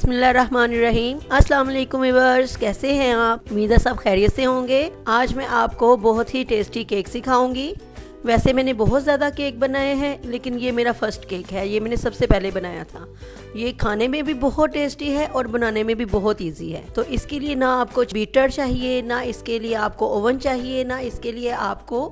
बिस्मिल्लाहिर्रहमानिर्रहीम। अस्सलाम वालेकुम व्यूअर्स, कैसे हैं आप? उम्मीद है सब खैरियत से होंगे। आज मैं आपको बहुत ही टेस्टी केक सिखाऊंगी। वैसे मैंने बहुत ज़्यादा केक बनाए हैं, लेकिन ये मेरा फर्स्ट केक है। ये मैंने सबसे पहले बनाया था। ये खाने में भी बहुत टेस्टी है और बनाने में भी बहुत इजी है। तो इसके लिए ना आपको बीटर चाहिए, ना इसके लिए आपको ओवन चाहिए, ना इसके लिए आपको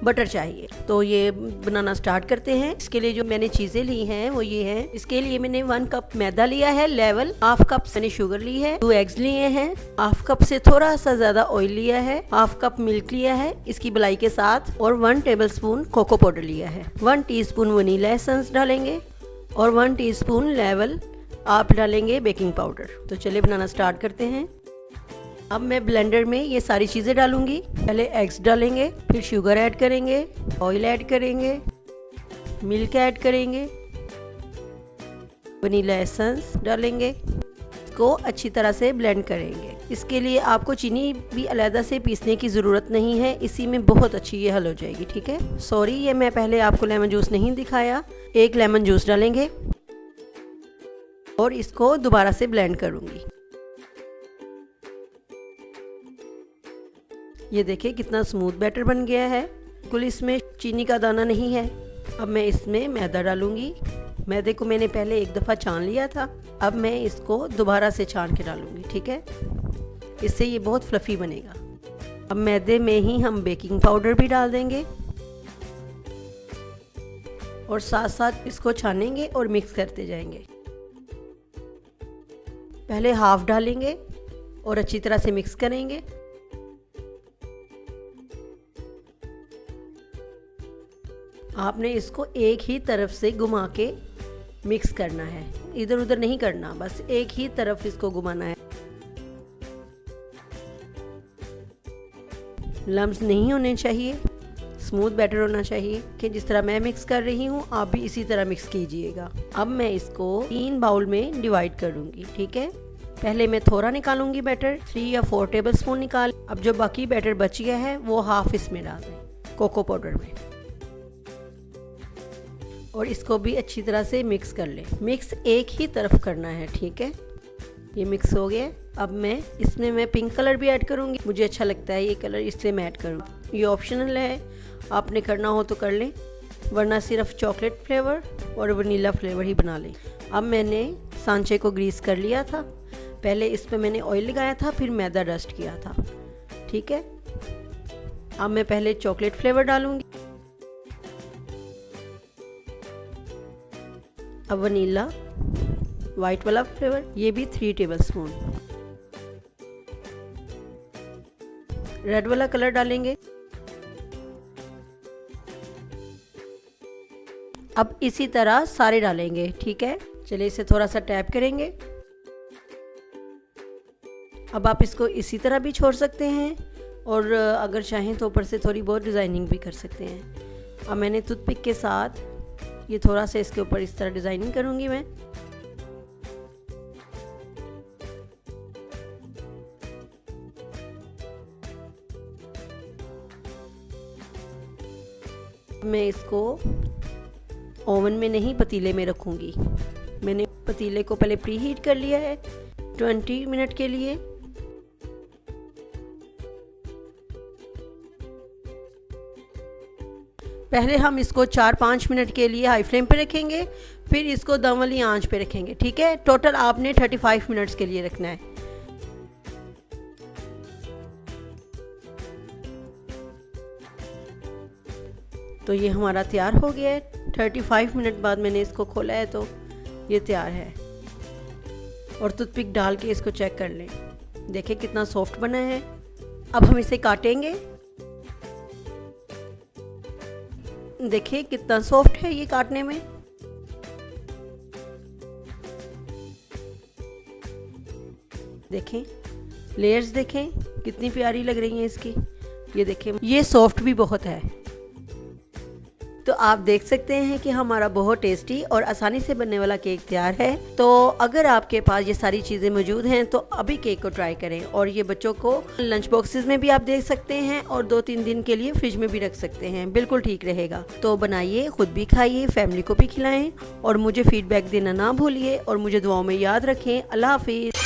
बटर चाहिए। तो ये बनाना स्टार्ट करते हैं। इसके लिए जो मैंने चीज़ें ली हैं वो ये हैं। इसके लिए मैंने 1 कप मैदा लिया है लेवल, हाफ कप मैंने शुगर ली है, 2 एग्स लिए हैं, हाफ कप से थोड़ा सा ज्यादा ऑयल लिया है, हाफ कप मिल्क लिया है इसकी मलाई के साथ, और 1 टेबलस्पून कोको पाउडर लिया है। 1 टीस्पून वनीला एसेंस डालेंगे और 1 टीस्पून लेवल आप डालेंगे बेकिंग पाउडर। तो चलिए बनाना स्टार्ट करते हैं। अब मैं ब्लेंडर में ये सारी चीज़ें डालूंगी। पहले एग्स डालेंगे, फिर शुगर ऐड करेंगे, ऑयल ऐड करेंगे, मिल्क ऐड करेंगे, वनीला एसेंस डालेंगे, इसको अच्छी तरह से ब्लेंड करेंगे। इसके लिए आपको चीनी भी अलग से पीसने की ज़रूरत नहीं है, इसी में बहुत अच्छी ये हल हो जाएगी। ठीक है, सॉरी ये मैं पहले आपको लेमन जूस नहीं दिखाया। 1 लेमन जूस डालेंगे और इसको दोबारा से ब्लेंड करूँगी। ये देखिए कितना स्मूथ बैटर बन गया है, बिल्कुल इसमें चीनी का दाना नहीं है। अब मैं इसमें मैदा डालूंगी। मैदे को मैंने पहले एक दफ़ा छान लिया था, अब मैं इसको दोबारा से छान के डालूंगी। ठीक है, इससे ये बहुत फ्लफ़ी बनेगा। अब मैदे में ही हम बेकिंग पाउडर भी डाल देंगे और साथ साथ इसको छानेंगे और मिक्स करते जाएंगे। पहले हाफ डालेंगे और अच्छी तरह से मिक्स करेंगे। आपने इसको एक ही तरफ से घुमा के मिक्स करना है, इधर उधर नहीं करना, बस एक ही तरफ इसको घुमाना है। लम्स नहीं होने चाहिए, स्मूथ बैटर होना चाहिए कि जिस तरह मैं मिक्स कर रही हूँ आप भी इसी तरह मिक्स कीजिएगा। अब मैं इसको 3 बाउल में डिवाइड करूँगी। ठीक है, पहले मैं थोड़ा निकालूंगी बैटर, 3 या 4 टेबलस्पून निकाल। अब जो बाकी बैटर बच गया है वो हाफ इसमें डाल दें कोको पाउडर में, और इसको भी अच्छी तरह से मिक्स कर लें। मिक्स एक ही तरफ करना है। ठीक है, ये मिक्स हो गया। अब इसमें मैं पिंक कलर भी ऐड करूँगी, मुझे अच्छा लगता है ये कलर इसलिए मैं ऐड करूँगी। ये ऑप्शनल है, आपने करना हो तो कर लें, वरना सिर्फ चॉकलेट फ्लेवर और वनीला फ्लेवर ही बना लें। अब मैंने सांचे को ग्रीस कर लिया था, पहले इस पर मैंने ऑयल लगाया था, फिर मैदा डस्ट किया था। ठीक है, अब मैं पहले चॉकलेट फ्लेवर डालूँगी, अब वनीला वाइट वाला फ्लेवर, ये भी 3 टेबलस्पून। रेड वाला कलर डालेंगे। अब इसी तरह सारे डालेंगे। ठीक है, चलिए इसे थोड़ा सा टैप करेंगे। अब आप इसको इसी तरह भी छोड़ सकते हैं और अगर चाहें तो ऊपर से थोड़ी बहुत डिज़ाइनिंग भी कर सकते हैं। अब मैंने टूथपिक के साथ ये थोड़ा सा इसके ऊपर इस तरह डिज़ाइनिंग करूँगी मैं। मैं इसको ओवन में नहीं पतीले में रखूँगी। मैंने पतीले को पहले प्री हीट कर लिया है 20 मिनट के लिए। पहले हम इसको 4-5 मिनट के लिए हाई फ्लेम पे रखेंगे, फिर इसको दम वाली आंच पे रखेंगे। ठीक है, टोटल आपने 35 मिनट्स के लिए रखना है। तो ये हमारा तैयार हो गया है। 35 मिनट बाद मैंने इसको खोला है तो ये तैयार है। और टूथपिक डाल के इसको चेक कर लें, देखिए कितना सॉफ्ट बना है। अब हम इसे काटेंगे, देखिए कितना सॉफ्ट है ये काटने में। देखें लेयर्स, देखें कितनी प्यारी लग रही हैं इसकी। ये देखें, ये सॉफ्ट भी बहुत है। तो आप देख सकते हैं कि हमारा बहुत टेस्टी और आसानी से बनने वाला केक तैयार है। तो अगर आपके पास ये सारी चीज़ें मौजूद हैं तो अभी केक को ट्राई करें। और ये बच्चों को लंच बॉक्सेस में भी आप देख सकते हैं और 2-3 दिन के लिए फ्रिज में भी रख सकते हैं, बिल्कुल ठीक रहेगा। तो बनाइए, खुद भी खाइए, फैमिली को भी खिलाएं और मुझे फीडबैक देना ना भूलिए और मुझे दुआओं में याद रखें। अल्लाह हाफिज़।